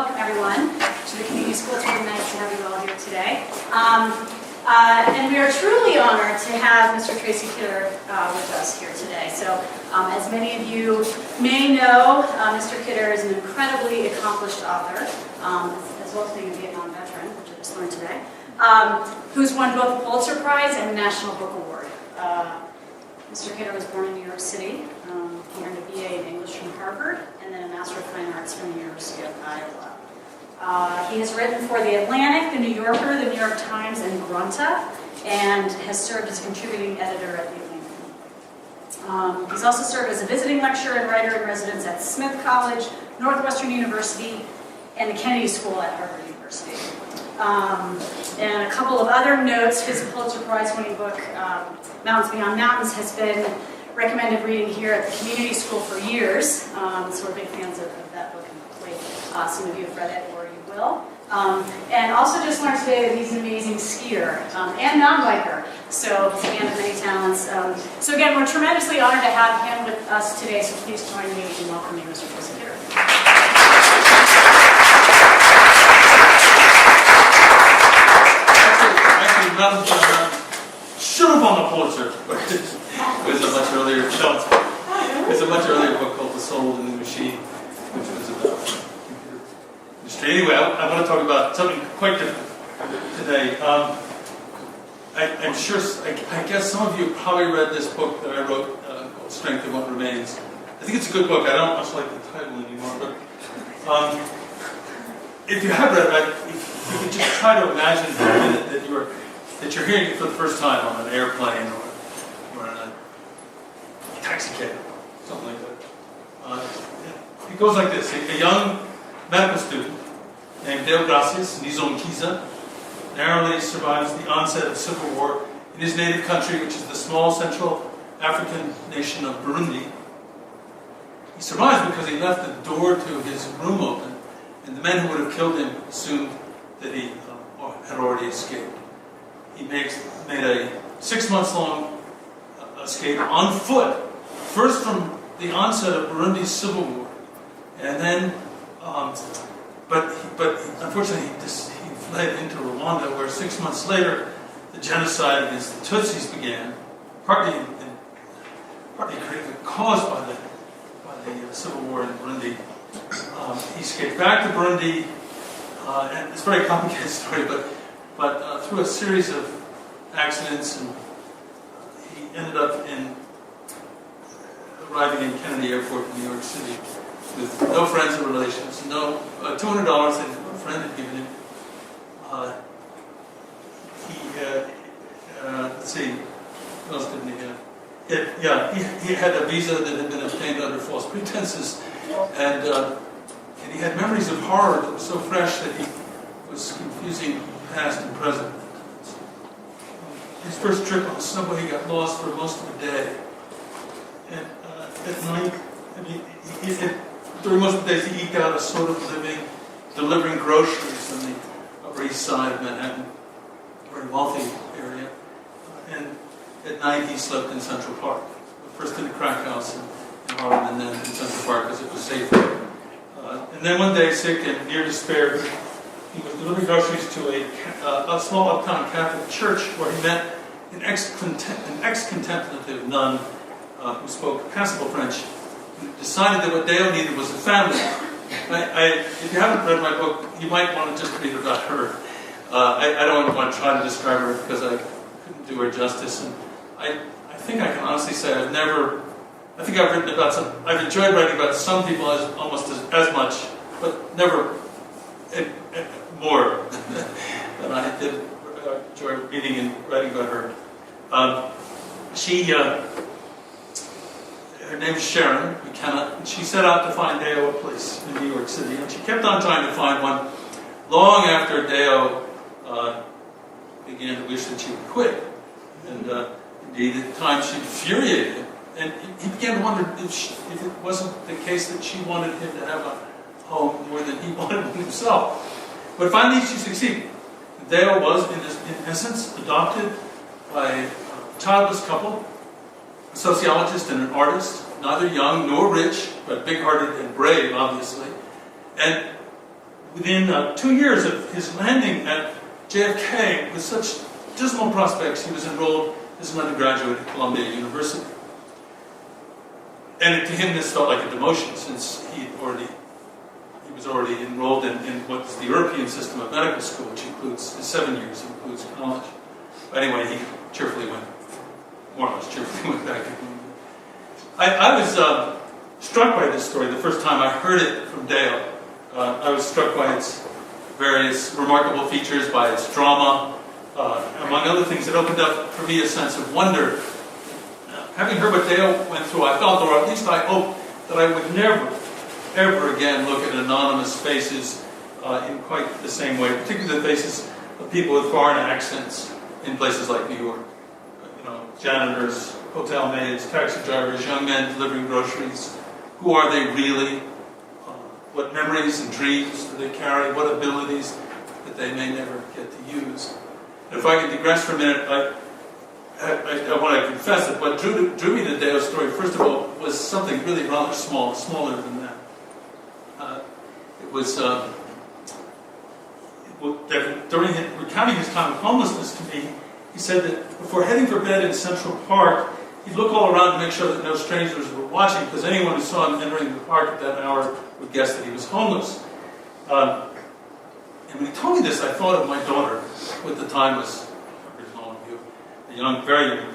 welcome everyone to the Community School Tour. Nice to have you all here today. And we are truly honored to have Mr. Tracy Kidder with us here today. So, as many of you may know, Mr. Kidder is an incredibly accomplished author, as well as being a Vietnam veteran, which I just learned today, who's won both the Pulitzer Prize and the National Book Award. Mr. Kidder was born in New York City. He earned a BA in English from Harvard, and then a Master of Fine Arts from the University of Iowa. He has written for The Atlantic, The New Yorker, The New York Times, and Grunta, and has served as a contributing editor at The Atlantic. He's also served as a visiting lecturer and writer in residence at Smith College, Northwestern University, and the Kennedy School at Harvard University. And a couple of other notes, his Pulitzer Prize-winning book, Mountains Beyond Mountains, has been recommended reading here at the Community School for years. So we're big fans of that book, and hopefully some of you have read it or you will. And also just learned today that he's an amazing skier and non-biker. So he's a man of many talents. So again, we're tremendously honored to have him with us today. So please join me in welcoming Mr. Tracy Kidder. Should have won the Pulitzer, but it was a much earlier film. It's a much earlier book called The Soul in the Machine, which was about the computer industry. Anyway, I want to talk about something quite different today. I'm sure, I guess some of you probably read this book that I wrote called Strength in What Remains. I think it's a good book. I don't much like the title anymore, but if you have read it, if you could just try to imagine for a minute that you're hearing it for the first time on an airplane or in a taxi cab, something like that. It goes like this. A young medical student named Dale Gracias Nizonquiza narrowly survives the onset of civil war in his native country, which is the small Central African nation of Burundi. He survives because he left the door to his room open, and the men who would have killed him assumed that he had already escaped. He made a 6-month-long escape on foot, first from the onset of Burundi's civil war, and then, but unfortunately he fled into Rwanda, where 6 months later the genocide against the Tutsis began, partly caused by the civil war in Burundi. He escaped back to Burundi, and it's a very complicated story, but through a series of accidents, and he ended up arriving in Kennedy Airport in New York City with no friends or relations, no $200 that a friend had given him. Let's see, what else didn't he have? He had a visa that had been obtained under false pretenses, and he had memories of horror that were so fresh that he was confusing past and present. His first trip on the subway, he got lost for most of the day. And at night, during most of the days, he eked out a sort of living, delivering groceries on the Upper East Side of Manhattan, a very wealthy area. And at night, he slept in Central Park. First in a crack house in Harlem, and then in Central Park because it was safe there. And then one day, sick and near despair, he was delivering groceries to a small uptown Catholic church where he met an ex-contemplative nun who spoke passable French, and decided that what Dale needed was a family. If you haven't read my book, you might want to just read about her. I don't want to try to describe her because I couldn't do her justice. And I think I can honestly say I've enjoyed writing about some people almost as much, but never more than I did enjoy reading and writing about her. Her name is Sharon McKenna, and she set out to find Deo a place in New York City, and she kept on trying to find one long after Deo began to wish that she would quit. And indeed, at times she infuriated him, and he began to wonder if it wasn't the case that she wanted him to have a home more than he wanted himself. But finally she succeeded. Dale was, in essence, adopted by a childless couple, a sociologist and an artist, neither young nor rich, but big-hearted and brave, obviously. And within 2 years of his landing at JFK, with such dismal prospects, he was enrolled as an undergraduate at Columbia University. And to him, this felt like a demotion, since he was already enrolled in what's the European system of medical school, which includes 7 years, includes college. But anyway, he more or less cheerfully went back to Columbia. I was struck by this story the first time I heard it from Dale. I was struck by its various remarkable features, by its drama. Among other things, it opened up for me a sense of wonder. Having heard what Dale went through, I felt, or at least I hoped, that I would never, ever again look at anonymous faces in quite the same way, particularly the faces of people with foreign accents in places like New York. Janitors, hotel maids, taxi drivers, young men delivering groceries. Who are they really? What memories and dreams do they carry? What abilities that they may never get to use? And if I could digress for a minute, I want to confess that what drew me to Dale's story, first of all, was something really rather small, smaller than that. It was during recounting his time of homelessness to me, he said that before heading for bed in Central Park, he'd look all around to make sure that no strangers were watching, because anyone who saw him entering the park at that hour would guess that he was homeless. And when he told me this, I thought of my daughter, who at the time was, a young, very young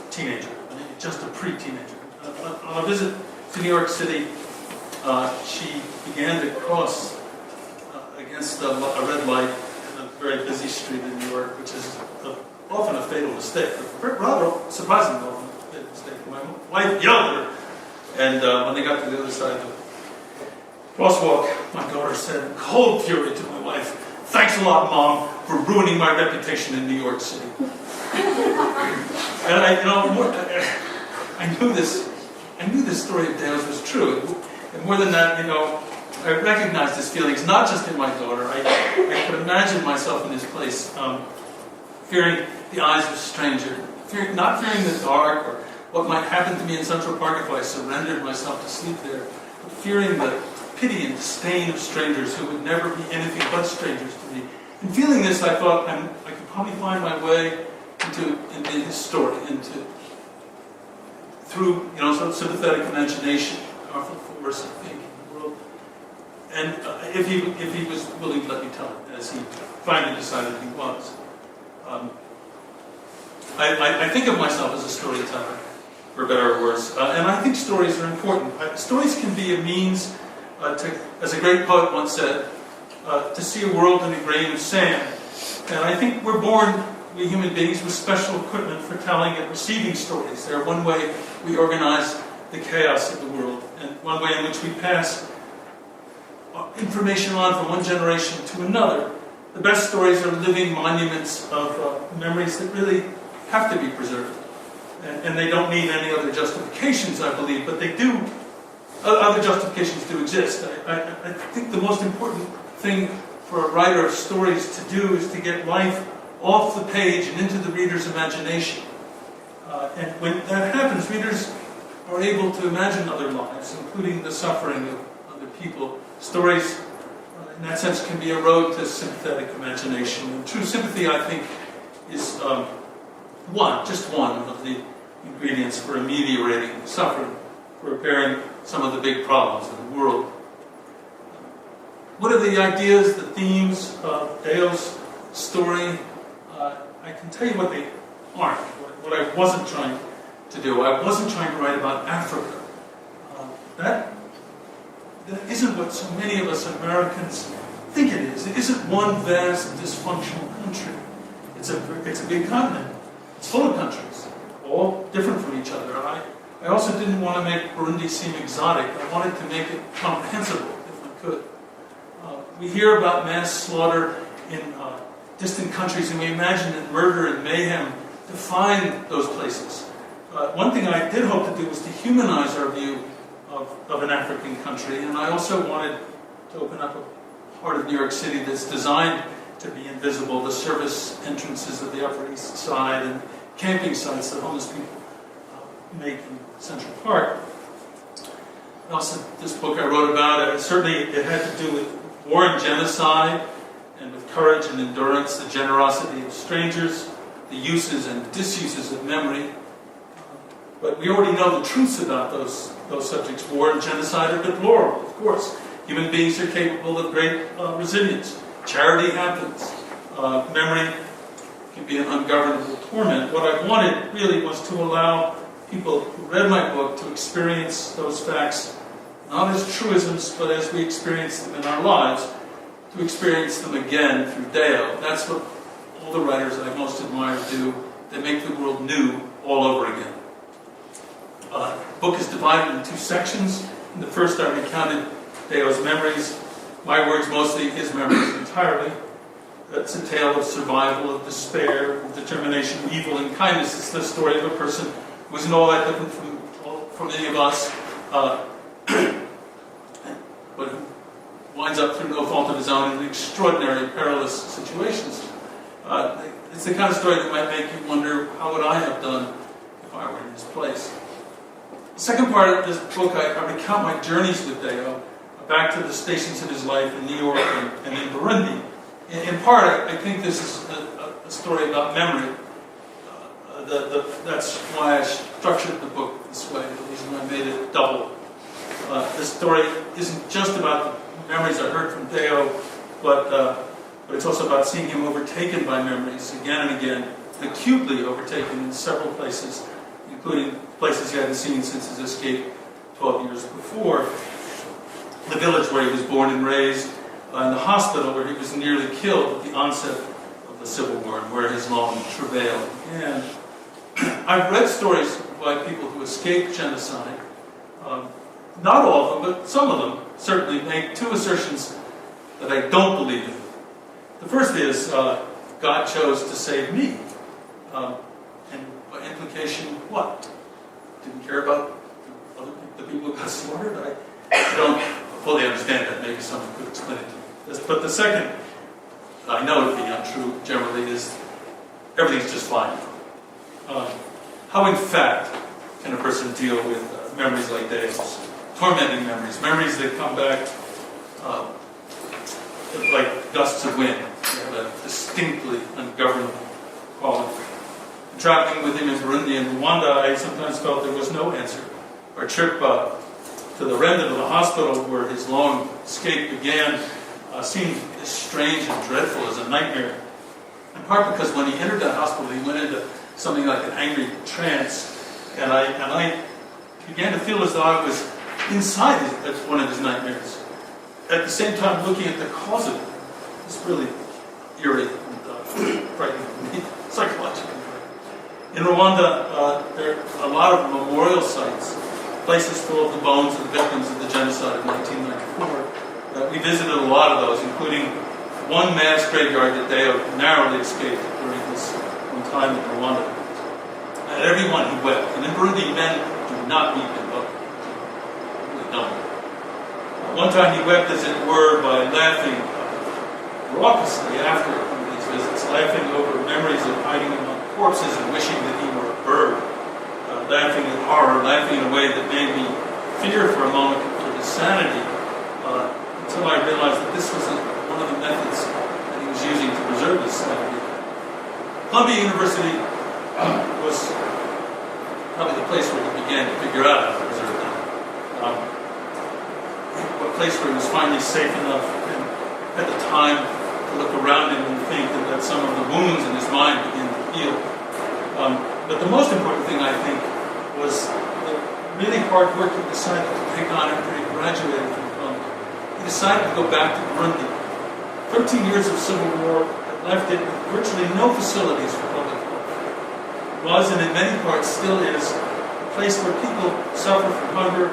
teenager, just a pre-teenager. On a visit to New York City, she began to cross against a red light in a very busy street in New York, which is often a fatal mistake, but rather surprisingly often a fatal mistake. My wife yelled at her, and when they got to the other side of the crosswalk, my daughter said in cold fury to my wife, "Thanks a lot, Mom, for ruining my reputation in New York City." And I knew this story of Dale's was true, and more than that, I recognized his feelings, not just in my daughter. I could imagine myself in his place, fearing the eyes of a stranger, not fearing the dark or what might happen to me in Central Park if I surrendered myself to sleep there, but fearing the pity and disdain of strangers who would never be anything but strangers to me. And feeling this, I thought I could probably find my way into his story, through sort of sympathetic imagination, powerful force, I think, in the world. And if he was willing to let me tell it, as he finally decided he was. I think of myself as a storyteller, for better or worse, and I think stories are important. Stories can be a means as a great poet once said, to see a world in a grain of sand. And I think we're born, we human beings, with special equipment for telling and receiving stories. They're one way we organize the chaos of the world, and one way in which we pass information on from one generation to another. The best stories are living monuments of memories that really have to be preserved. And they don't need any other justifications, I believe, but they do. Other justifications do exist. I think the most important thing for a writer of stories to do is to get life off the page and into the reader's imagination. And when that happens, readers are able to imagine other lives, including the suffering of other people. Stories, in that sense, can be a road to sympathetic imagination. And true sympathy, I think, is just one of the ingredients for ameliorating suffering, for repairing some of the big problems in the world. What are the ideas, the themes of Dale's story? I can tell you what they aren't, what I wasn't trying to do. I wasn't trying to write about Africa. That isn't what so many of us Americans think it is. It isn't one vast, dysfunctional country. It's a big continent. It's full of countries, all different from each other. I also didn't want to make Burundi seem exotic. I wanted to make it comprehensible, if I could. We hear about mass slaughter in distant countries, and we imagine that murder and mayhem define those places. One thing I did hope to do was to humanize our view of an African country, and I also wanted to open up a part of New York City that's designed to be invisible, the service entrances of the Upper East Side and camping sites that homeless people make in Central Park. Also, this book I wrote about, certainly it had to do with war and genocide, and with courage and endurance, the generosity of strangers, the uses and disuses of memory. But we already know the truths about those subjects. War and genocide are deplorable, of course. Human beings are capable of great resilience. Charity happens. Memory can be an ungovernable torment. What I wanted really was to allow people who read my book to experience those facts not as truisms, but as we experience them in our lives, to experience them again through Deo. That's what all the writers I most admire do. They make the world new all over again. The book is divided into 2 sections. In the first, I recounted Deo's memories, my words mostly, his memories entirely. It's a tale of survival, of despair, of determination, evil, and kindness. It's the story of a person who isn't all that different from any of us, but who winds up through no fault of his own in extraordinary, perilous situations. It's the kind of story that might make you wonder, how would I have done if I were in his place? The second part of this book, I recount my journeys with Deo, back to the stations of his life in New York and in Burundi. In part, I think this is a story about memory. That's why I structured the book this way. The reason I made it double. This story isn't just about the memories I heard from Deo, but it's also about seeing him overtaken by memories again and again, acutely overtaken in several places, including places he hadn't seen since his escape 12 years before. The village where he was born and raised, and the hospital where he was nearly killed at the onset of the Civil War, and where his long travail began. I've read stories by people who escaped genocide. Not all of them, but some of them certainly make 2 assertions that I don't believe in. The first is, God chose to save me. And by implication, what? Didn't care about the people who got slaughtered? I don't fully understand that. Maybe someone could explain it to me. But the second, I know to be untrue generally, is everything's just fine. How in fact can a person deal with memories like Deo's? Tormenting memories, memories that come back like gusts of wind. They have a distinctly ungovernable quality. Traveling with him in Burundi and Rwanda, I sometimes felt there was no answer. Our trip to the Renda, to the hospital where his long escape began, seemed as strange and dreadful as a nightmare. In part because when he entered that hospital, he went into something like an angry trance, and I began to feel as though I was inside one of his nightmares. At the same time, looking at the cause of it, it's really eerie and frightening for me, psychologically. In Rwanda, there are a lot of memorial sites, places full of the bones of the victims of the genocide of 1994. We visited a lot of those, including one mass graveyard that Deo narrowly escaped during his own time in Rwanda. At every one he wept. And in Burundi, men do not weep in public. Really don't. One time he wept, as it were, by laughing raucously after one of these visits, laughing over memories of hiding among corpses and wishing that he were a bird, laughing in horror, laughing in a way that made me fear for a moment for his sanity, until I realized that this was one of the methods that he was using to preserve his sanity. Columbia University was probably the place where he began to figure out how to preserve that. A place where he was finally safe enough and had the time to look around him and think that some of the wounds in his mind began to heal. But the most important thing, I think, was the really hard work he decided to take on after he graduated from Columbia. He decided to go back to Burundi. 13 years of civil war had left it with virtually no facilities for public health. It was, and in many parts still is, a place where people suffer from hunger,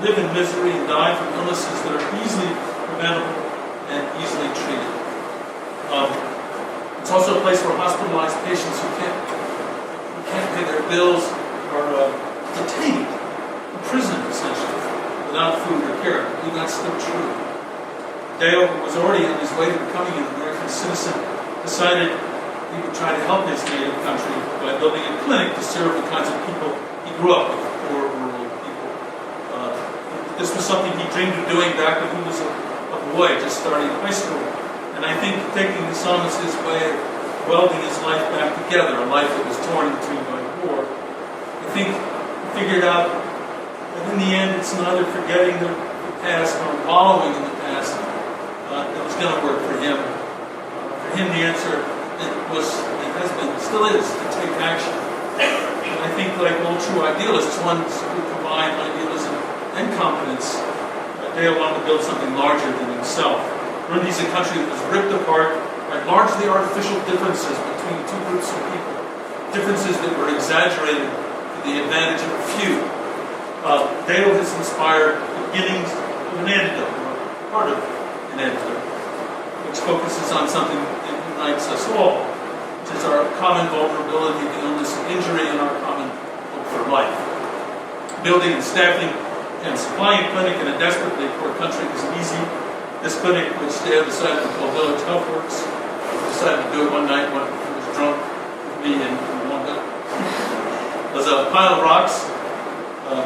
live in misery, and die from illnesses that are easily preventable and easily treated. It's also a place where hospitalized patients who can't pay their bills are detained, imprisoned essentially, without food or care. I believe that's still true. Deo, who was already on his way to becoming an American citizen, decided he would try to help his native country by building a clinic to serve the kinds of people he grew up with, poor rural people. This was something he dreamed of doing back when he was a boy just starting high school. And I think taking this on as his way of welding his life back together, a life that was torn in two by war. I think he figured out that in the end it's neither forgetting the past nor wallowing in the past that was going to work for him. For him, the answer it has been, still is, to take action. And I think, like all true idealists, one who combine idealism and competence, Dale wanted to build something larger than himself. Burundi's a country that was ripped apart by largely artificial differences between two groups of people, differences that were exaggerated to the advantage of a few. Dale has inspired the beginnings of an antidote, or part of an antidote, which focuses on something that unites us all, which is our common vulnerability to illness and injury and our common hope for life. Building and staffing and supplying a clinic in a desperately poor country isn't easy. This clinic, which Dale decided to call Village Health Works, decided to do it one night when he was drunk with me in Rwanda. It was a pile of rocks. I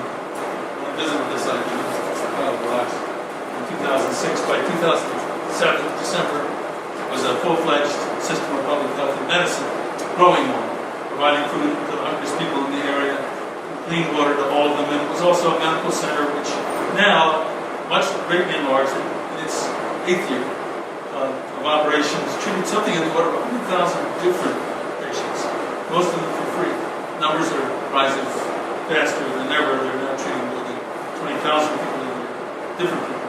visited this idea. It's a pile of rocks. In 2006, by 2007, December, it was a full-fledged system of public health and medicine, growing one, providing food to the hungriest people in the area, clean water to all of them, and it was also a medical center which now, much greatly enlarged in its 8th year of operations, treated something in the order of 100,000 different patients, most of them for free. Numbers are rising faster than ever. They're now treating more than 20,000 people a year, different people.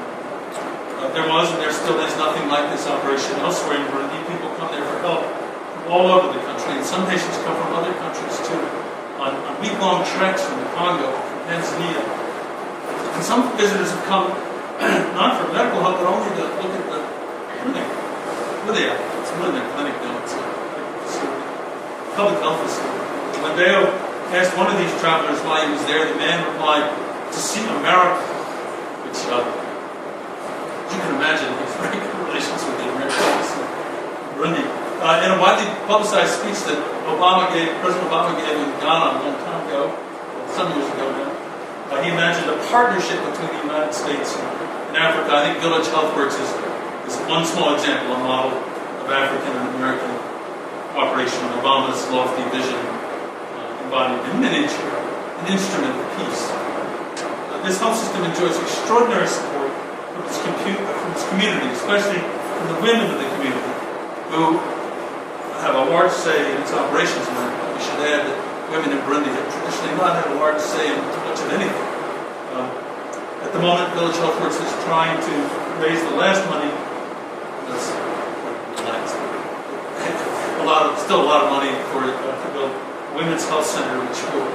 There was and there still is nothing like this operation elsewhere in Burundi. People come there for help from all over the country, and some patients come from other countries too. On week-long treks from the Congo, from Tanzania. And some visitors have come not for medical help, but only to look at the clinic. Where they are. It's more than a clinic now, it's a facility. Public health facility. When Dale asked one of these travelers why he was there, the man replied, "To see America," which, you can imagine, he has very good relations with the Americans in Burundi. In a widely publicized speech that President Obama gave in Ghana a long time ago, some years ago now, he imagined a partnership between the United States and Africa. I think Village Health Works is one small example, a model of African and American cooperation. Obama's lofty vision embodied in miniature, an instrument of peace. This health system enjoys extraordinary support from its community, especially from the women of the community, who have a large say in its operations. And we should add that women in Burundi have traditionally not had a large say in much of anything. At the moment, Village Health Works is trying to raise the last money. Still a lot of money to build a women's health center, which will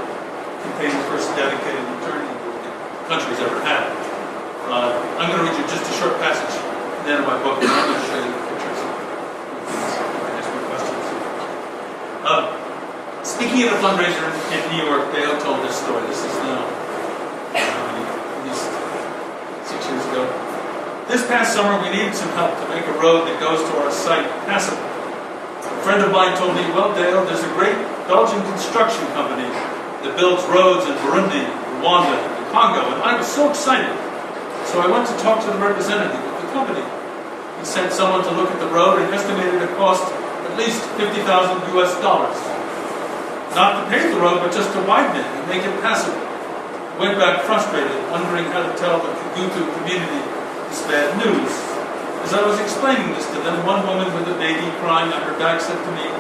contain the first dedicated maternity ward the country's ever had. I'm going to read you just a short passage at the end of my book, and I'm going to show you the pictures. Speaking at a fundraiser in New York, Dale told this story. This is now at least 6 years ago. This past summer, we needed some help to make a road that goes to our site passable. A friend of mine told me, "Well, Dale, there's a great Belgian construction company that builds roads in Burundi, Rwanda, and the Congo," and I was so excited. So I went to talk to the representative of the company. He sent someone to look at the road and estimated it cost at least $50,000 US. Not to pave the road, but just to widen it and make it passable. I went back frustrated, wondering how to tell the Kigutu community this bad news. As I was explaining this to them, one woman with a baby crying on her back said to me,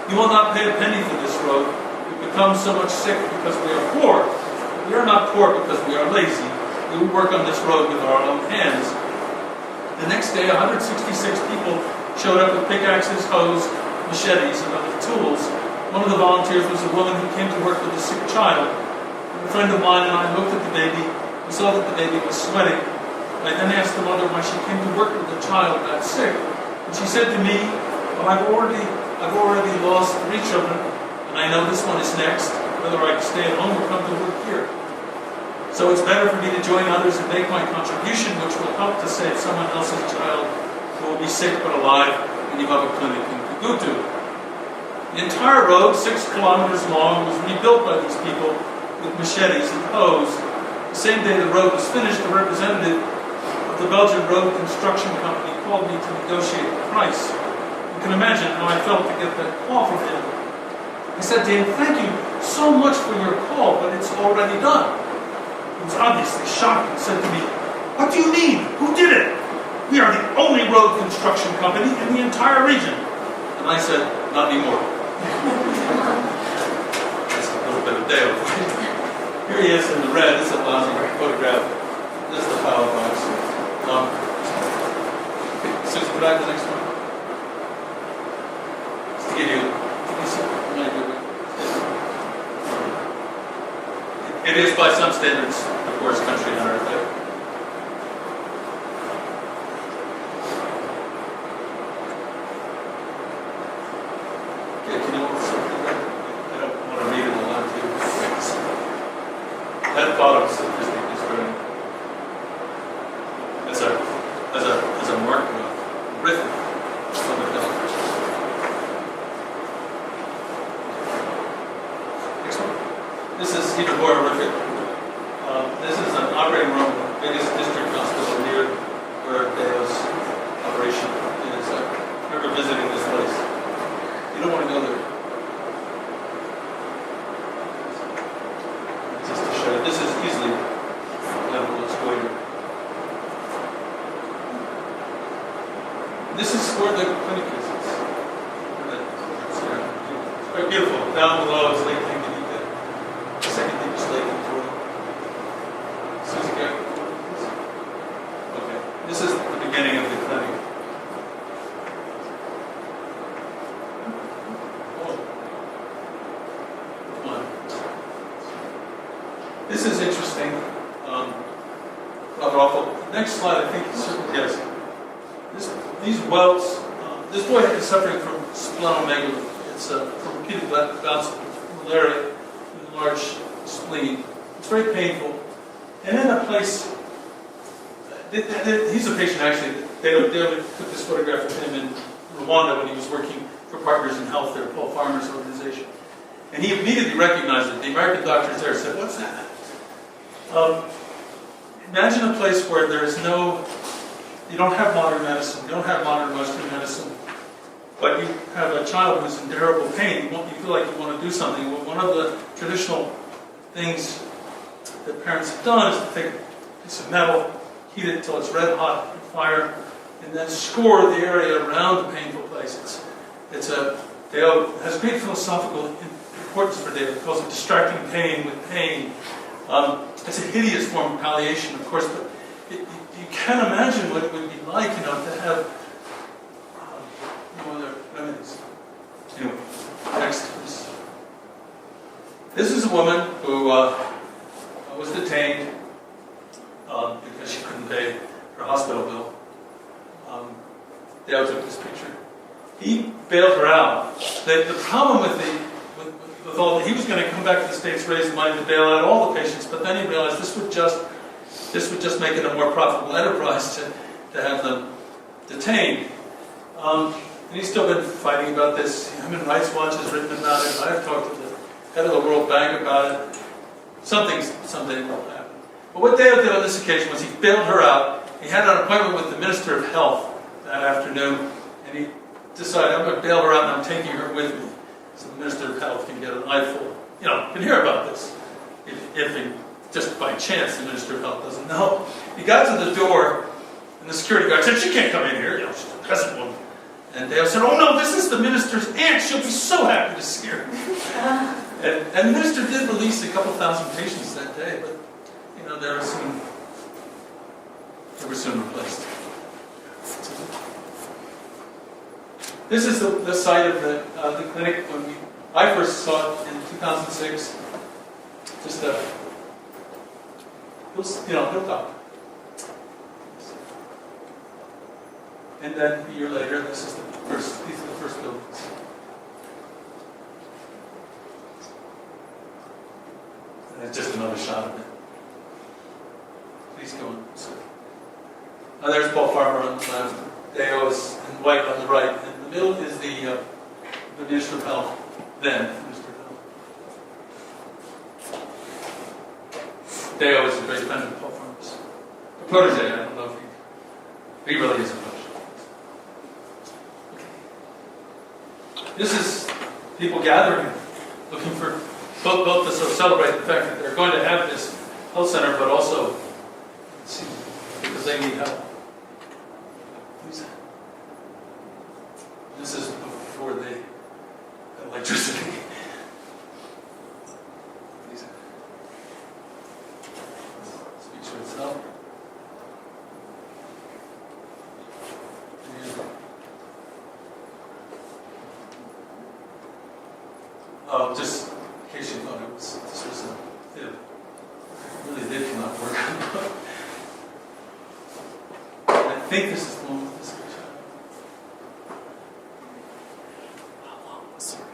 "You will not pay a penny for this road. We become so much sick because we are poor. We are not poor because we are lazy. We will work on this road with our own hands." The next day, 166 people showed up with pickaxes, hoes, machetes, and other tools. One of the volunteers was a woman who came to work with a sick child. A friend of mine and I looked at the baby. We saw that the baby was sweating. I then asked the mother why she came to work with a child that sick. And she said to me, "Well, I've already lost 3 children, and I know this one is next, whether I stay at home or come to work here. So it's better for me to join others and make my contribution, which will help to save someone else's child who will be sick but alive when you have a clinic in Kigutu." The entire road, 6 kilometers long, was rebuilt by these people with machetes and hoes. The same day the road was finished, the representative of the the Belgian road construction company called me to negotiate the price. You can imagine how I felt to get that call from him. I said to him, "Thank you so much for your call, but it's already done." He was obviously shocked and said to me, "What do you mean? Who did it? We are the only road construction company in the entire region." And I said, "Not anymore." That's a little bit of Dale. Here he is in the red. It's a lousy photograph. This is the power box. Susan, could I have the next one? Just to give you an idea. It is, by some standards, the worst country on earth. Okay, can you want something there? I don't want to read it a lot to you. That bottom statistic is very, as a mark of horrific public health. Next one. This is even more horrific. This is an operating room, the biggest district hospital near where Deo's operation is. I remember visiting this place. You don't want to go there. Just to show you, this is easily level exploited. This is where the clinic is. It's quite beautiful. Down below is Lake Tanganyika. The second deepest lake in the world. Susie, go. Okay. This is the beginning of the clinic. This is interesting, rather awful. Next slide, I think, yes. These welts, this boy is suffering from splenomegaly. It's from repeated bouts of malaria and large spleen. It's very painful. And in a place, he's a patient actually. David took this photograph of him in Rwanda when he was working for Partners in Health, their Paul Farmer's organization. And he immediately recognized it. The American doctors there said, "What's that?" Imagine a place where there is you don't have modern medicine, you don't have modern Western medicine, but you have a child who's in terrible pain. You feel like you want to do something. Well, one of the traditional things that parents have done is to take a piece of metal, heat it until it's red hot in fire, and then score the area around the painful place. It has great philosophical importance for David. He calls it distracting pain with pain. It's a hideous form of palliation, of course, but you can't imagine what it would be like, to have no other remedies. Anyway, next. This is a woman who was detained because she couldn't pay her hospital bill. Dale took this picture. He bailed her out. The problem with all that, he was going to come back to the States, raise the money to bail out all the patients, but then he realized this would just make it a more profitable enterprise to have them detained. And he's still been fighting about this. Human Rights Watch has written about it. I've talked to the head of the World Bank about it. Something someday will happen. But what Dale did on this occasion was he bailed her out. He had an appointment with the Minister of Health that afternoon, and he decided, I'm going to bail her out and I'm taking her with me. So the Minister of Health can get an eyeful, can hear about this. If just by chance the Minister of Health doesn't know. He got to the door, and the security guard said, "She can't come in here, she's a peasant woman." And Dale said, "Oh no, this is the minister's aunt, she'll be so happy to see her." And the minister did release a couple thousand patients that day, but they were soon replaced. This is the site of the clinic when I first saw it in 2006. Just hilltop. And then a year later, these are the first buildings. And it's just another shot of it. Please go on. Now there's Paul Farmer on the left. Deo is in white on the right. And the middle is the Minister of Health, then Minister of Health. Deo is a great friend of Paul Farmer's. A protege, I don't know if he He really is a push. This is people gathering, looking for both to sort of celebrate the fact that they're going to have this health center, but also because they need help. This is before they had electricity. Speaks for itself. Just in case you thought this was a fib. It really did come out work. I think this is the one with this picture. Sorry.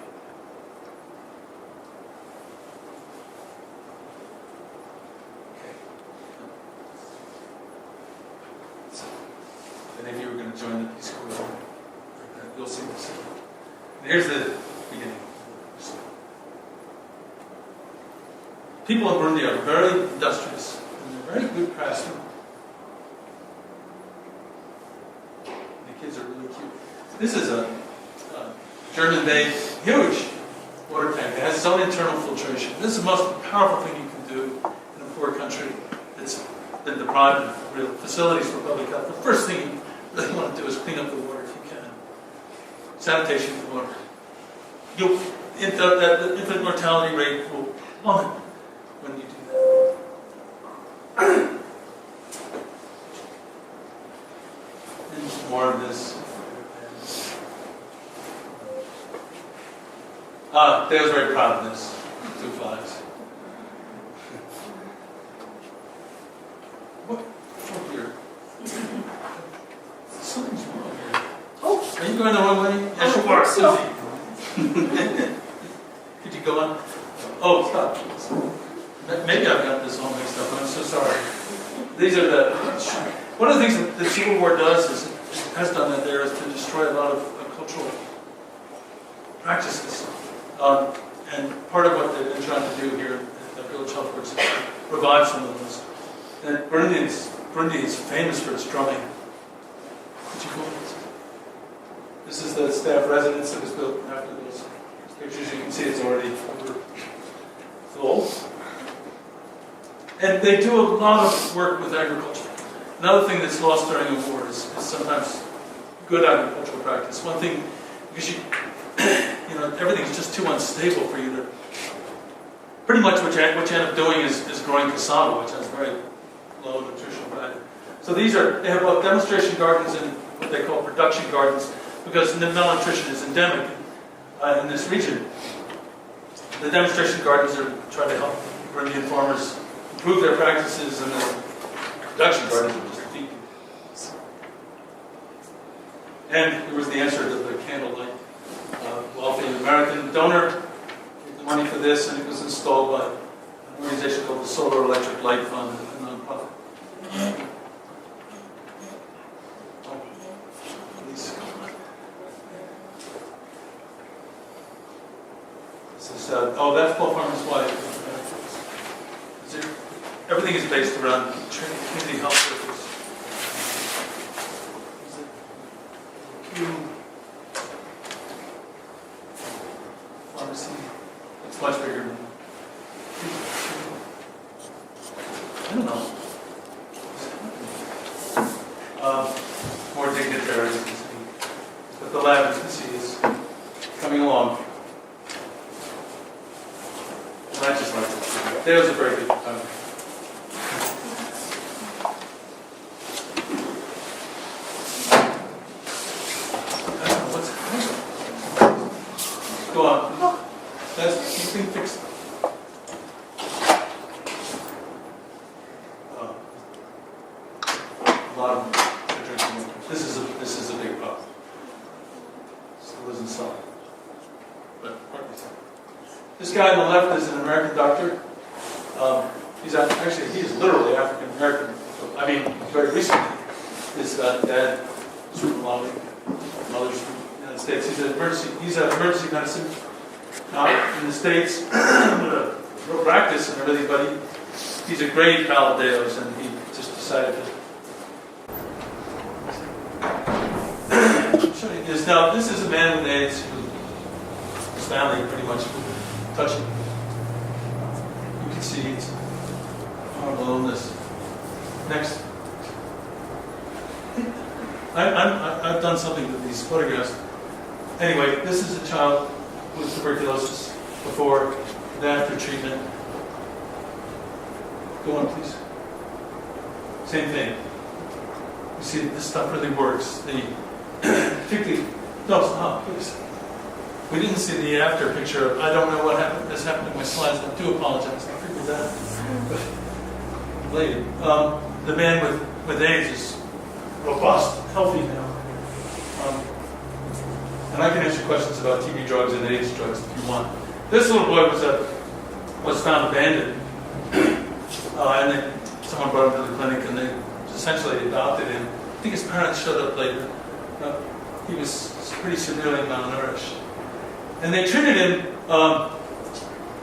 Okay. So, if any of you are going to join the Peace Corps, you'll see this. And here's the beginning. People in Burundi are very industrious, and they're very good craftsmen. The kids are really cute. This is a German-made, huge water tank. It has its own internal filtration. This is the most powerful thing you can do in a poor country that's been deprived of real facilities for public health. The first thing you really want to do is clean up the water if you can. Sanitation of the water. The infant mortality rate will plummet when you do that. And more of this. Dale's very proud of this. 2 flags. What? Oh dear. Something's wrong here. Oh, are you going the wrong way? Yes, you are, Susie. Could you go on? Oh, stop. Maybe I've got this all mixed up. I'm so sorry. These are one of the things that the Civil War has done that there is to destroy a lot of cultural practices. And part of what they've been trying to do here at the Village Health Works is to revive some of those. And Burundi is famous for its drumming. Could you go on? This is the staff residence that was built after those pictures. You can see it's already overfull. And they do a lot of work with agriculture. Another thing that's lost during a war is sometimes good agricultural practice. One thing, because everything's just too unstable for you to. Pretty much what you end up doing is growing cassava, which has very low nutritional value. So they have both demonstration gardens and what they call production gardens, because malnutrition is endemic in this region. The demonstration gardens are trying to help Burundian farmers improve their practices, and the production gardens are just deep. And here was the answer to the candlelight. Wealthy American donor gave the money for this, and it was installed by an organization called the Solar Electric Light Fund, a nonprofit. That's Paul Farmer's wife. Everything is based around community health workers. Pharmacy. It's much bigger than. I don't know. More dignitaries, you can see. But the lab, you can see, is coming along. Not just like that was a very good time. What's go on? That's you can fix. A lot of drinking. This is a big problem. Still isn't solid, but partly solid. This guy on the left is an American doctor. He is literally African American. I mean, very recently, his dad was from Malawi, mother's from the United States. He's an emergency medicine in the States, real practice and everything, but he's a great pal of Deo's, and he just decided to. is now, this is a man with AIDS who his family pretty much touched him. You can see it's horrible illness. Next. I've done something with these photographs. Anyway, this is a child with tuberculosis before and after treatment. Go on, please. Same thing. You see, this stuff really works. Particularly, no, stop, please. We didn't see the after picture. I don't know what has happened to my slides. I do apologize. I figured that. But later. The man with AIDS is robust, healthy now. And I can answer questions about TB drugs and AIDS drugs if you want. This little boy was found abandoned. And then someone brought him to the clinic and they essentially adopted him. I think his parents showed up later. He was pretty severely malnourished. And they treated him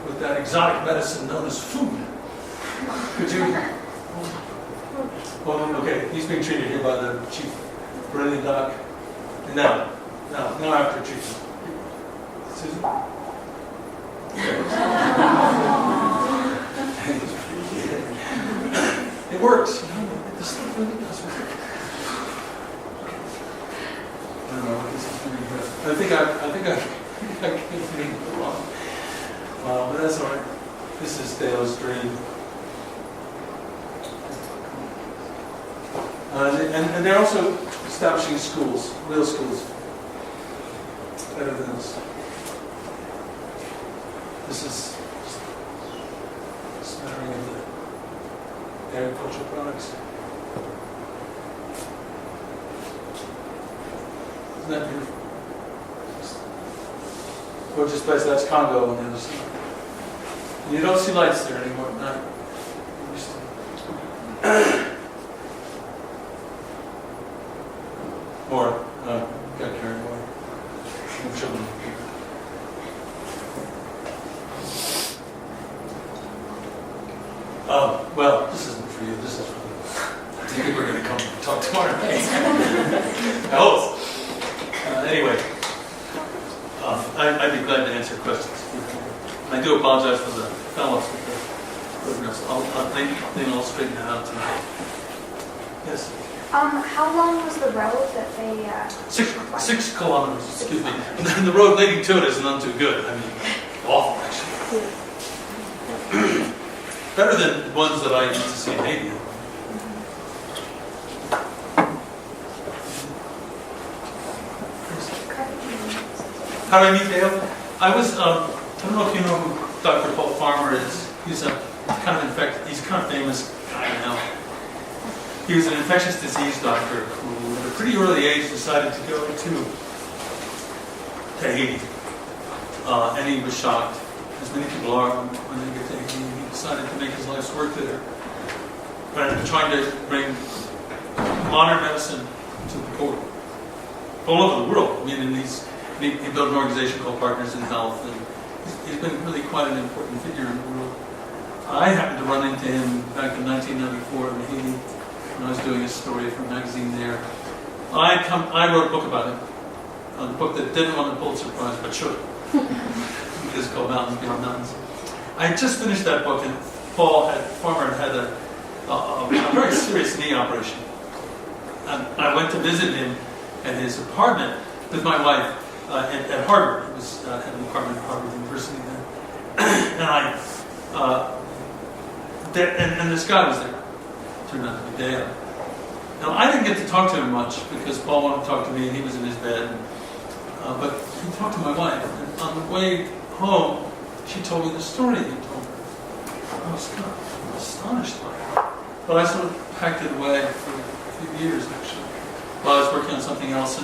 with that exotic medicine known as food. Could you? Well, okay, he's being treated here by the chief brilliant doc. And now after treatment. Susan? It works. This stuff really does work. I don't know what this is doing, but I think I can't read it wrong. But that's all right. This is Dale's dream. And they're also establishing schools, real schools. Better than this. This is smattering of the agricultural products. Isn't that beautiful? Gorgeous place. That's Congo on the other side. And you don't see lights there anymore at night. Or got carried away. Children. Well, this isn't for you. This is for you. I think we're going to come talk tomorrow night. Anyway, I'd be glad to answer questions. I do apologize for the fellows with the photographs. I'll straighten that out tonight. Yes. How long was the road that they... 6 kilometers, excuse me. And the road leading to it is none too good. I mean, awful, actually. Better than ones that I used to see in Haiti. How did I meet Dale? I don't know if you know who Dr. Paul Farmer is. He's he's kind of famous guy now. He was an infectious disease doctor who, at a pretty early age, decided to go to Haiti. And he was shocked, as many people are when they get to Haiti. He decided to make his life's work there. And trying to bring modern medicine to the poor. All over the world. I mean, he built an organization called Partners in Health, and he's been really quite an important figure in the world. I happened to run into him back in 1994 in Haiti. When I was doing a story for a magazine there. I wrote a book about him. A book that didn't win the Pulitzer Prize, but should. It's called Mountains Beyond Mountains. I had just finished that book, and Farmer had a very serious knee operation. And I went to visit him at his apartment with my wife at Harvard. He was had an apartment at Harvard University then. And this guy was there. Turned out to be Dale. Now, I didn't get to talk to him much because Paul wanted to talk to me and he was in his bed. But he talked to my wife. And on the way home, she told me the story he told her. I was kind of astonished by it. But I sort of packed it away for a few years, actually, while I was working on something else.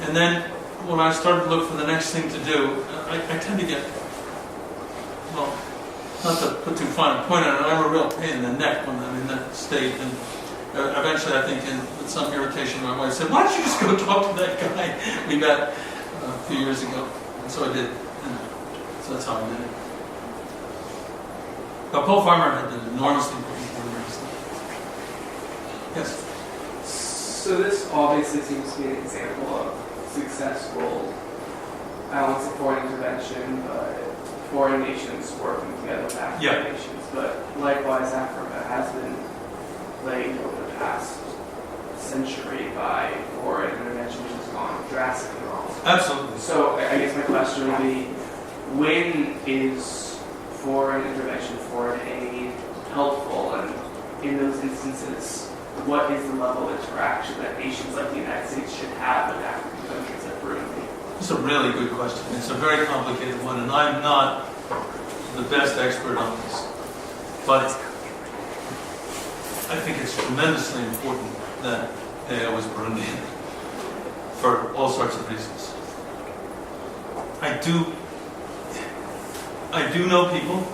And then when I started to look for the next thing to do, I tend to get, well, not to put too fine a point on it, I'm a real pain in the neck when I'm in that state. And eventually, I think, with some irritation, my wife said, "Why don't you just go talk to that guy we met a few years ago?" And so I did. And so that's how I did it. But Paul Farmer had been enormously important for me. Yes? So this obviously seems to be an example of successful, I don't want to say foreign intervention, but foreign nations working together with African nations. But likewise, Africa has been plagued over the past century by foreign intervention, which has gone drastically wrong. Absolutely. So I guess my question would be, when is foreign intervention, foreign aid helpful? And in those instances, what is the level of interaction that nations like the United States should have with African countries like Burundi? It's a really good question. It's a very complicated one, and I'm not the best expert on this. But I think it's tremendously important that AI was Burundian for all sorts of reasons. I do know people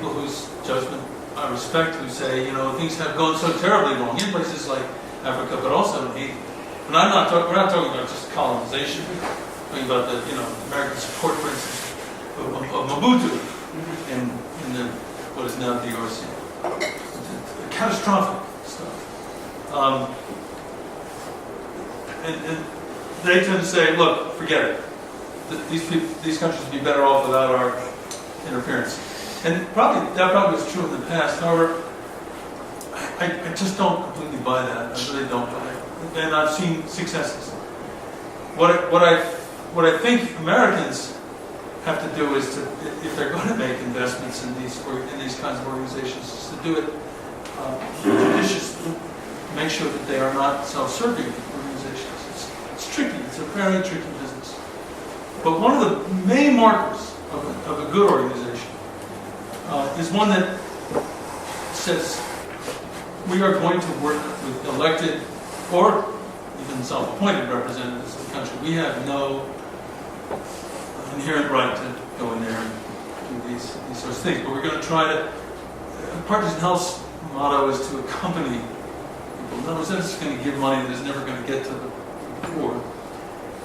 whose judgment I respect, who say, things have gone so terribly wrong in places like Africa, but also in Haiti. And we're not talking about just colonization. We're talking about the, American support, for instance, of Mobutu in what is now DRC. Catastrophic stuff. And they tend to say, look, forget it. These countries would be better off without our interference. And that probably was true in the past. However, I just don't completely buy that. I really don't buy it. And I've seen successes. What I think Americans have to do is to, if they're going to make investments in these kinds of organizations, is to do it judiciously. Make sure that they are not self-serving organizations. It's tricky. It's a very tricky business. But one of the main markers of a good organization is one that says we are going to work with elected or even self-appointed representatives of the country. We have no inherent right to go in there and do these sorts of things. But we're going to try to. Partisan Health's motto is to accompany people. In other words, they're just going to give money that is never going to get to the poor,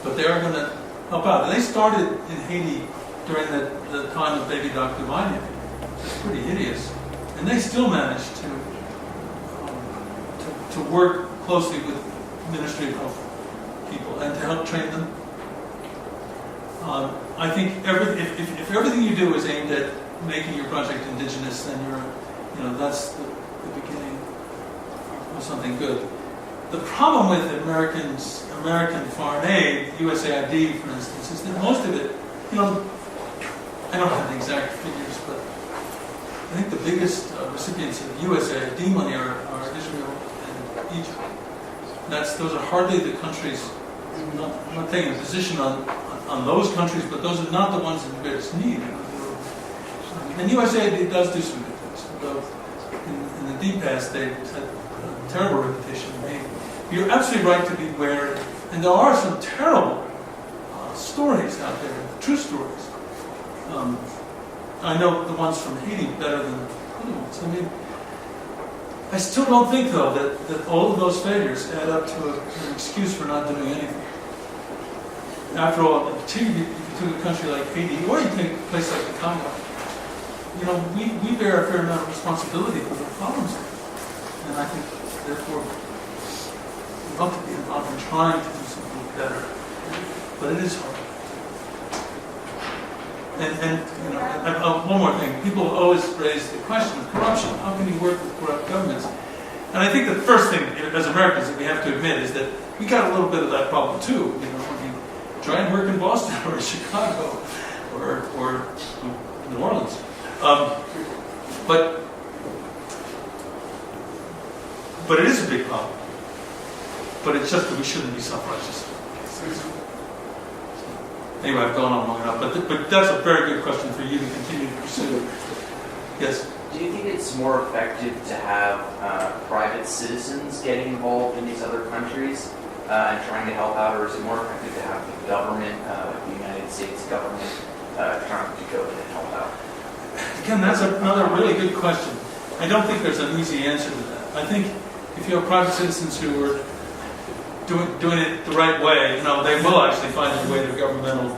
but they are going to help out. And they started in Haiti during the time of baby Dr. Vanya. It's pretty hideous, and they still managed to work closely with Ministry of Health people and to help train them. I think if everything you do is aimed at making your project indigenous, then that's the beginning of something good. The problem with American foreign aid, USAID, for instance, is that most of it, I don't have the exact figures, but I think the biggest recipients of USAID money are Israel and Egypt. Those are hardly the countries. I'm not taking a position on those countries, but those are not the ones in greatest need. And USAID does do some good things. Although in the deep past they had a terrible reputation. You're absolutely right to be wary, and there are some terrible stories out there, true stories. I know the ones from Haiti better than other ones. I still don't think, though, that all of those failures add up to an excuse for not doing anything. After all, particularly if you took a country like Haiti, or you take a place like the Congo, we bear a fair amount of responsibility for the problems there. And I think, therefore, we ought to be involved in trying to do something better. But it is hard. And one more thing. People always raise the question of corruption. How can you work with corrupt governments? And I think the first thing, as Americans, that we have to admit is that we got a little bit of that problem too. Try and work in Boston or Chicago or New Orleans. But it is a big problem. But it's just that we shouldn't be self-righteous. Anyway, I've gone on long enough, but that's a very good question for you to continue to pursue. Yes? Do you think it's more effective to have private citizens getting involved in these other countries and trying to help out, or is it more effective to have the government, like the United States government, trying to go in and help out? Again, that's another really good question. I don't think there's an easy answer to that. I think if you have private citizens who are doing it the right way, they will actually find their way to governmental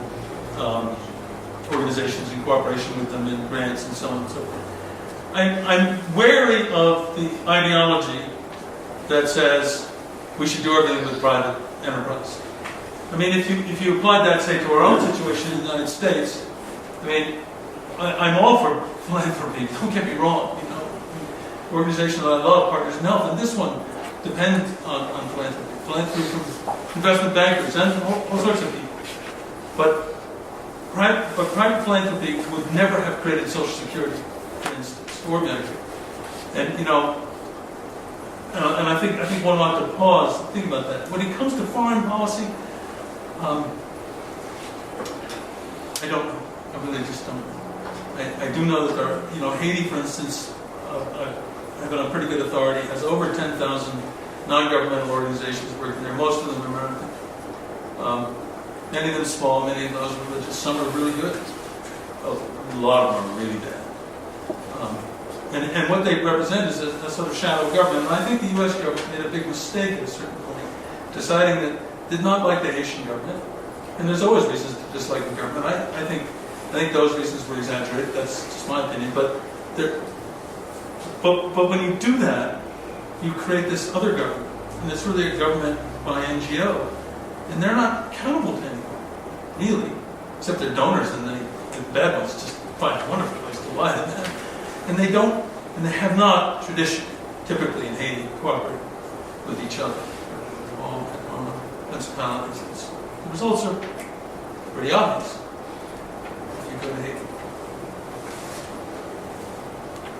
organizations in cooperation with them in grants and so on and so forth. I'm wary of the ideology that says we should do everything with private enterprise. I mean, if you applied that, say, to our own situation in the United States, I mean, I'm all for philanthropy, don't get me wrong, you know. Organization that I love, Partners in Health, and this one depends on philanthropy. Philanthropy from investment bankers and all sorts of people. But private philanthropy would never have created Social Security, for instance, or Medicare. And, you know, and I think one ought to pause and think about that. When it comes to foreign policy, I don't know. I really just don't know. I do know that there are, you know, Haiti, for instance, I've been on pretty good authority, has over 10,000 non-governmental organizations working there. Most of them are American. Many of them small, many of those religious. Some are really good. A lot of them are really bad. And what they represent is a sort of shadow government. And I think the U.S. government made a big mistake at a certain point, deciding that did not like the Haitian government. And there's always reasons to dislike the government. I think those reasons were exaggerated. That's just my opinion. But when you do that, you create this other government, and it's really a government by NGO, and they're not accountable to anyone, really, except their donors, and the bad ones just find a wonderful place to lie to them. And they don't, and they have not traditionally, typically in Haiti, cooperated with each other, all principalities. The results are pretty obvious if you go to Haiti.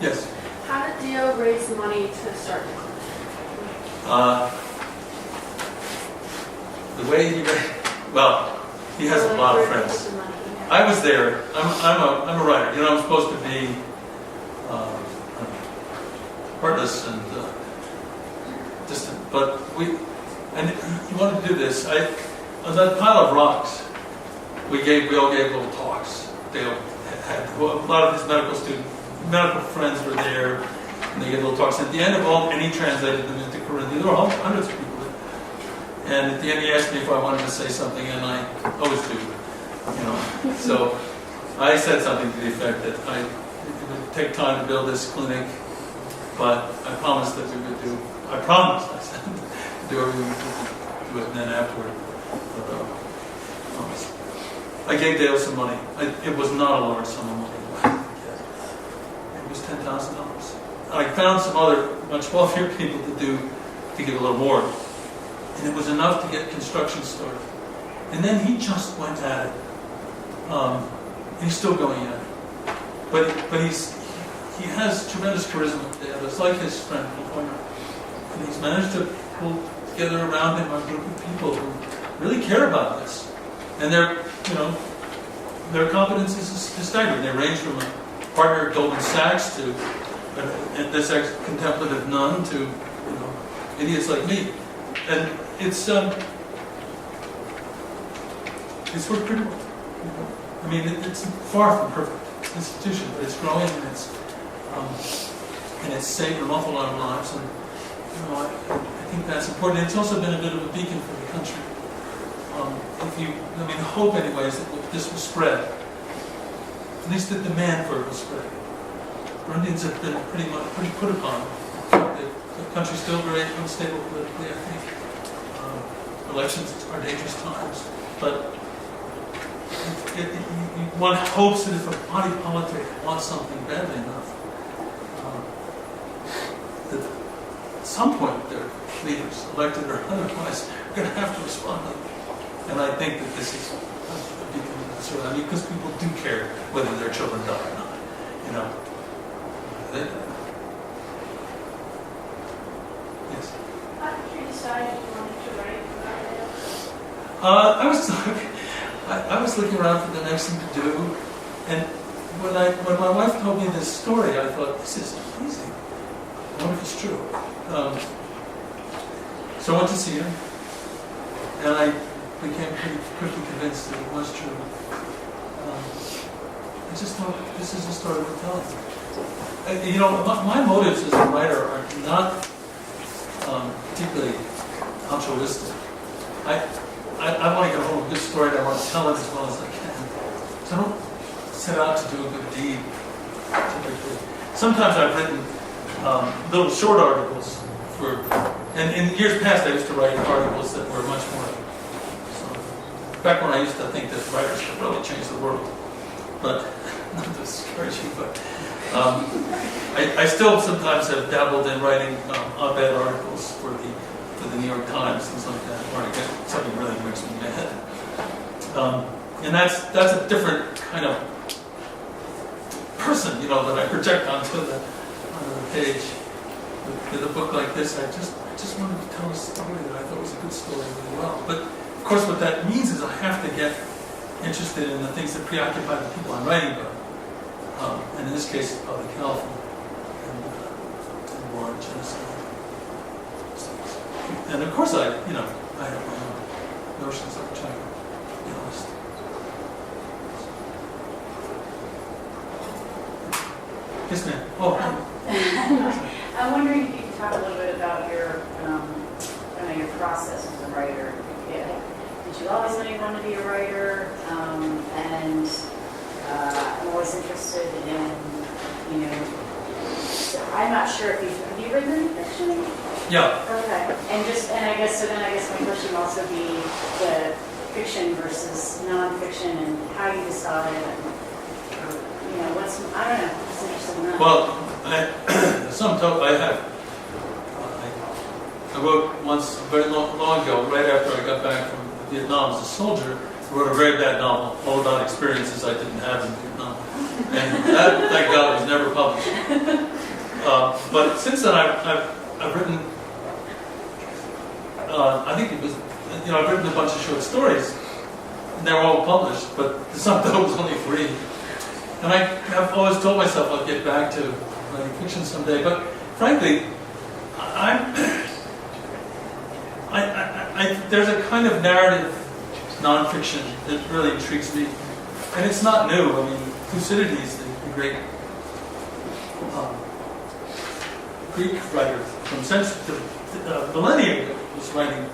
Yes? How did Dio raise the money to start the clinic? The way he well, he has a lot of friends. I was there. I'm a writer. You know, I'm supposed to be heartless and distant, but he wanted to do this. On that pile of rocks, we all gave little talks. Dale had a lot of his medical friends were there, and they gave little talks. At the end of all, and he translated them into Corinthian. There were hundreds of people there. And at the end, he asked me if I wanted to say something, and I always do. You know, so I said something to the effect that it would take time to build this clinic, but I promised that we would do. I promised, I said, to do everything we could do it, and then afterward, promise. I gave Dale some money. It was not a large sum of money. It was $10,000. I found some other much wealthier people to give a little more, and it was enough to get construction started. And then he just went at it. He's still going at it, but he has tremendous charisma. It's like his friend Pointer, and he's managed to pull together around him a group of people who really care about this, and their competence is staggering. They range from a partner at Goldman Sachs to this ex-contemplative nun to idiots like me, and it's worked pretty well. I mean, it's far from perfect institution, but it's growing and it's saved an awful lot of lives, and I think that's important. It's also been a bit of a beacon for the country. The hope anyway is that this will spread. At least the demand for it will spread. Burundians have been pretty put upon. The country's still very unstable politically, I think. Elections are dangerous times, but one hopes that if a body politic wants something badly enough, that at some point their leaders, elected or otherwise, are going to have to respond. And I think that this is a beacon of concern. Because people do care whether their children die or not. Yes. How did you decide you wanted to write about it? I was looking around for the next thing to do, and when my wife told me this story, I thought, this is amazing. I wonder if it's true. So I went to see her, and I became pretty quickly convinced that it was true. I just thought, this is a story worth telling. My motives as a writer are not particularly altruistic. I want to get hold of a good story and I want to tell it as well as I can. So I don't set out to do a good deed, typically. Sometimes I've written little short articles for And in years past, I used to write articles that were much more, sort of, back when I used to think that writers could really change the world. But, not to discourage you, but I still sometimes have dabbled in writing op-ed articles for the New York Times, things like that, where I get something really makes me mad. And that's a different kind of person, that I project onto the page. With a book like this, I just wanted to tell a story that I thought was a good story really well. But of course, what that means is I have to get interested in the things that preoccupy the people I'm writing about. And in this case, public health and war and genocide. And of course, I have my own notions of which I be honest. Yes, ma'am. Oh, I'm wondering if you could talk a little bit about your process as a writer. Did you always know you wanted to be a writer? And I'm always interested in, I'm not sure if have you written any fiction? yeah. Okay. And I guess my question would also be the fiction versus nonfiction and how you decide, I don't know, it's interesting in that. Well, I wrote once very long ago, right after I got back from Vietnam as a soldier. I wrote a very bad novel, all about experiences I didn't have in Vietnam, and that, thank God, was never published. But since then, I've written. I think it was, I've written a bunch of short stories, and they're all published, but some of those only 3. And I have always told myself I'll get back to writing fiction someday. But frankly, there's a kind of narrative nonfiction that really intrigues me, and it's not new. I mean, Thucydides, the great Greek writer from millennia ago, was writing,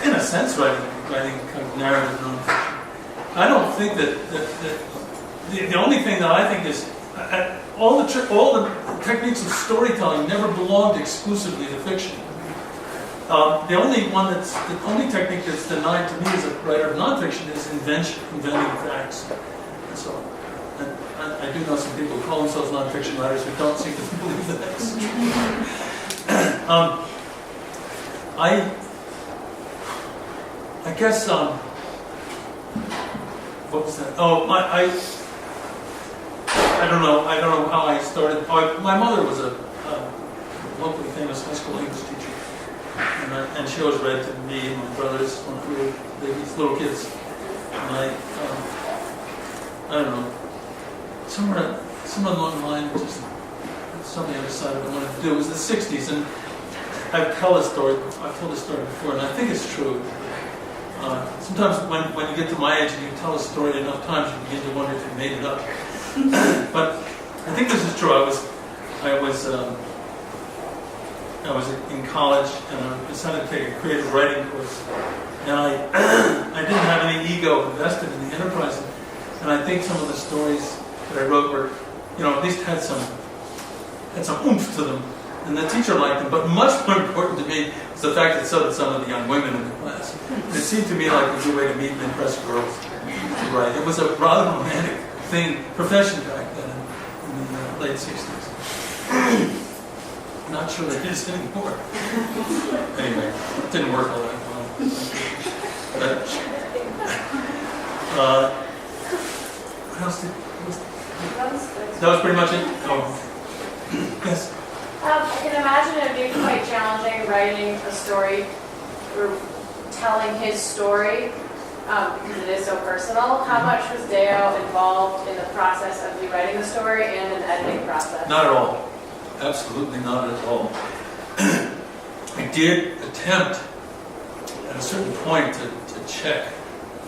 in a sense, writing kind of narrative nonfiction. I don't think that the only thing that I think is all the techniques of storytelling never belonged exclusively to fiction. The only technique that's denied to me as a writer of nonfiction is inventing facts. And so, I do know some people who call themselves nonfiction writers who don't seem to believe that that's true. I guess what was that? Oh, I don't know how I started. My mother was a locally famous high school English teacher, and she always read to me and my brothers when we were babies, little kids. And I don't know, somewhere along the line, just something I decided I wanted to do. It was the '60s, and I've told this story before, and I think it's true. Sometimes when you get to my age and you tell a story enough times, you begin to wonder if you made it up. But I think this is true. I was in college, and I decided to take a creative writing course, and I didn't have any ego invested in the enterprise, and I think some of the stories that I wrote were, at least had some oomph to them, and the teacher liked them. But much more important to me was the fact that so did some of the young women in the class. It seemed to me like a good way to meet and impress girls. Right? It was a rather romantic profession back then in the late '60s. Not sure that it is anymore. Anyway, it didn't work all that well. But, what else that was pretty much it? Oh. Yes? I can imagine it being quite challenging writing a story or telling his story because it is so personal. How much was Deo involved in the process of you writing the story and in the editing process? Not at all. Absolutely not at all. I did attempt at a certain point to check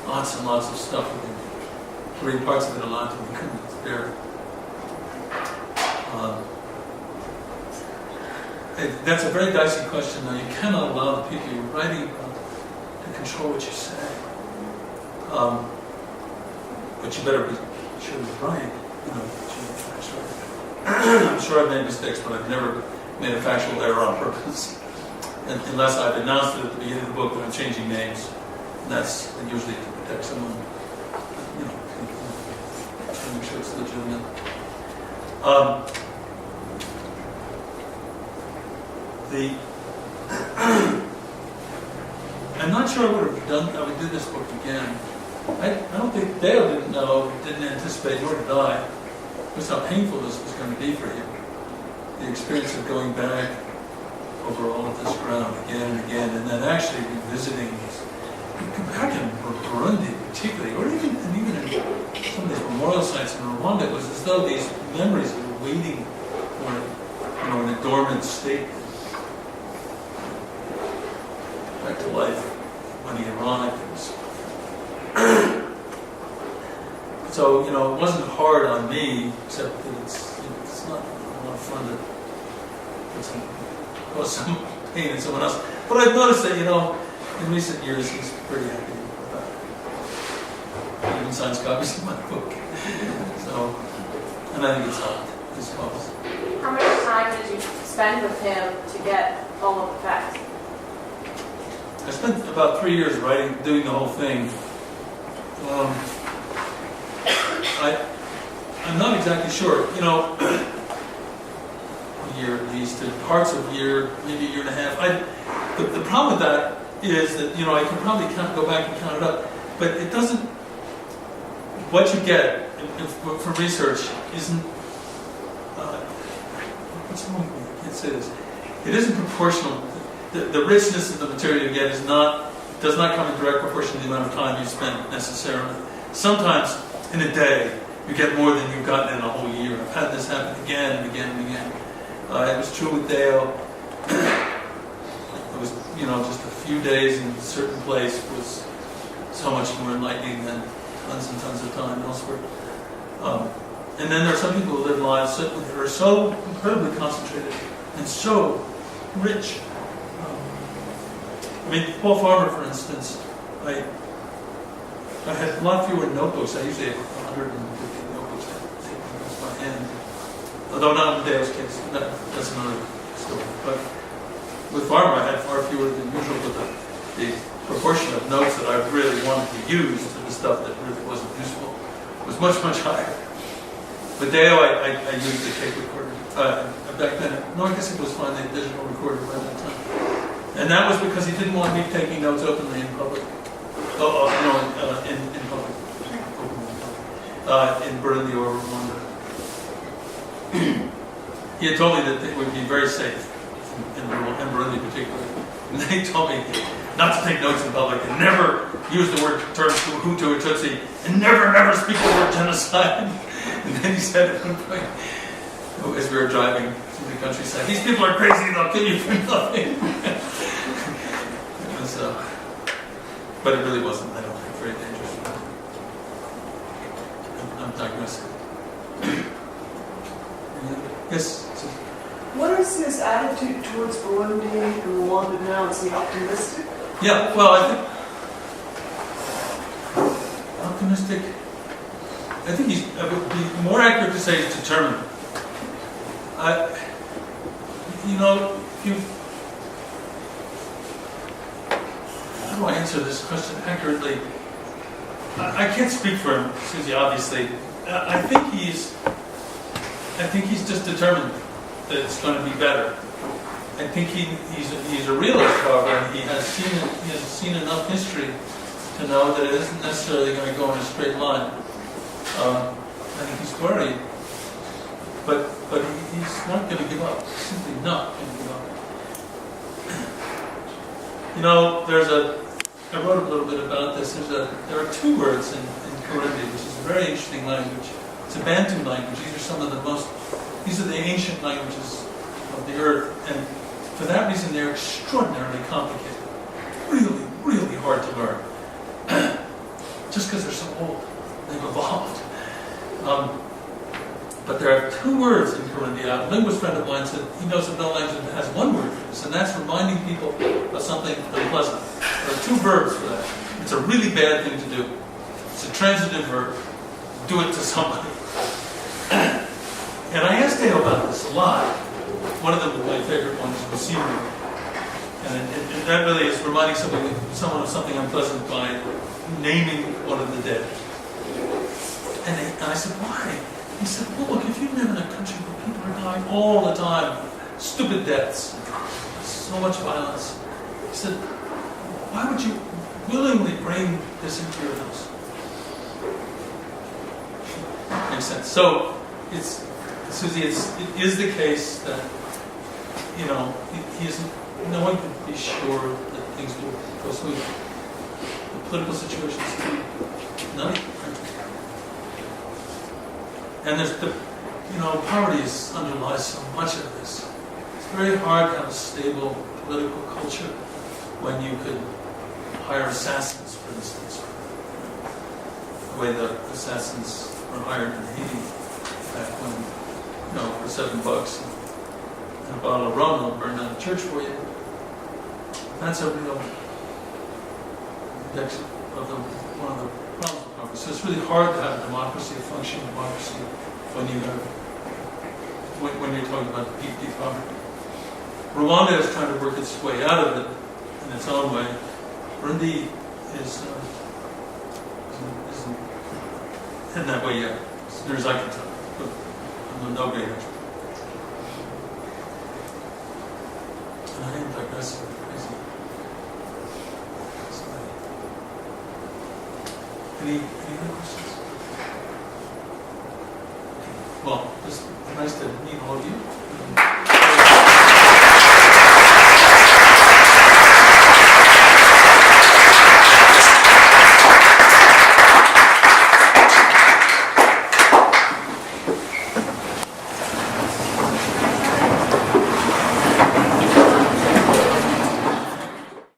lots and lots of stuff with him. Read parts of it a lot and we couldn't bear it. That's a very dicey question. Now, you cannot allow the people you're writing about to control what you say. But you better be sure you're right. I'm sure I've made mistakes, but I've never made a factual error on purpose. unless I've announced it at the beginning of the book that I'm changing names. And that's usually to protect someone, you know, to make sure it's legitimate. I'm not sure I would do this book again. I don't think Dale didn't anticipate, nor did I, just how painful this was going to be for him. The experience of going back over all of this ground again and again, and then actually revisiting back in Burundi particularly, or even in some of these memorial sites in Rwanda, it was as though these memories were waiting for, you know, in a dormant state, back to life. When he arrived, it was so, you know, it wasn't hard on me, except that it's not a lot of fun to cause some pain in someone else. But I've noticed that, you know, in recent years, he's pretty happy about it. He even signs copies of my book. So, and I think it's helped his cause. How much time did you spend with him to get all of the facts? I spent about 3 years doing the whole thing. I'm not exactly sure. You know, a year at least, parts of a year, maybe a year and a half. The problem with that is that, you know, I can probably go back and count it up, but it doesn't. What you get from research isn't. What's wrong with me? I can't say this. It isn't proportional. The richness of the material you get does not come in direct proportion to the amount of time you spend necessarily. Sometimes in a day you get more than you've gotten in a whole year. I've had this happen again and again and again. It was true with Dale. It was, you know, just a few days in a certain place was so much more enlightening than tons and tons of time elsewhere. And then there are some people who live lives that are so incredibly concentrated and so rich. I mean, Paul Farmer, for instance, I had a lot fewer notebooks. I usually have 150 notebooks I take across my hand. Although not in Dale's case, that's another story. But with Farmer, I had far fewer than usual, but the proportion of notes that I really wanted to use to the stuff that really wasn't useful was much, much higher. With Dale, I used the tape recorder. Back then, no, I guess it was finally a digital recorder by that time. And that was because he didn't want me taking notes openly in public. In public. In Burundi or Rwanda. He had told me that it would be very safe, in Burundi particularly. And then he told me not to take notes in public and never use the terms Hutu or Tutsi and never speak the word genocide. And then he said at one point, as we were driving through the countryside, these people are crazy, they'll kill you for nothing. But it really wasn't, I don't think, very dangerous. I'm digressing. Yes? What is his attitude towards Burundi and Rwanda now? Is he optimistic? Yeah, well, I think optimistic. I think it would be more accurate to say he's determined. You know, how do I answer this question accurately? I can't speak for him, Susie, obviously. I think he's just determined that it's going to be better. I think he's a realist, however, and he has seen enough history to know that it isn't necessarily going to go in a straight line. I think he's worried, but he's not going to give up. He's simply not going to give up. You know, I wrote a little bit about this. There are two words in Kirundi, which is a very interesting language. It's a Bantu language. These are the ancient languages of the earth, and for that reason they're extraordinarily complicated. Really, really hard to learn. Just because they're so old. They've evolved. But there are two words in Kirundi. A linguist friend of mine said he knows of no language that has one word for this, and that's reminding people of something unpleasant. There are two verbs for that. It's a really bad thing to do. It's a transitive verb. Do it to somebody. And I asked Dale about this a lot. One of them, my favorite ones, was senior. And that really is reminding someone of something unpleasant by naming one of the dead. And I said, why? He said, well, look, if you live in a country where people are dying all the time, stupid deaths, so much violence, he said, why would you willingly bring this into your house? Makes sense. So, Susie, it is the case that, no one can be sure that things will go smoothly. The political situation is nutty. And there's poverty underlies so much of this. It's very hard to have a stable political culture when you could hire assassins, for instance. The way the assassins were hired in Haiti back when, for $7 and a bottle of rum, they'll burn down a church for you. That's a real index of one of the problems with democracy. So it's really hard to have a democracy, a functioning democracy, when you're talking about deep poverty. Rwanda is trying to work its way out of it in its own way. Burundi isn't heading that way yet, as near as I can tell. But I'm no great expert. And I am digressing. Any other questions? Well, it's nice to meet all of you.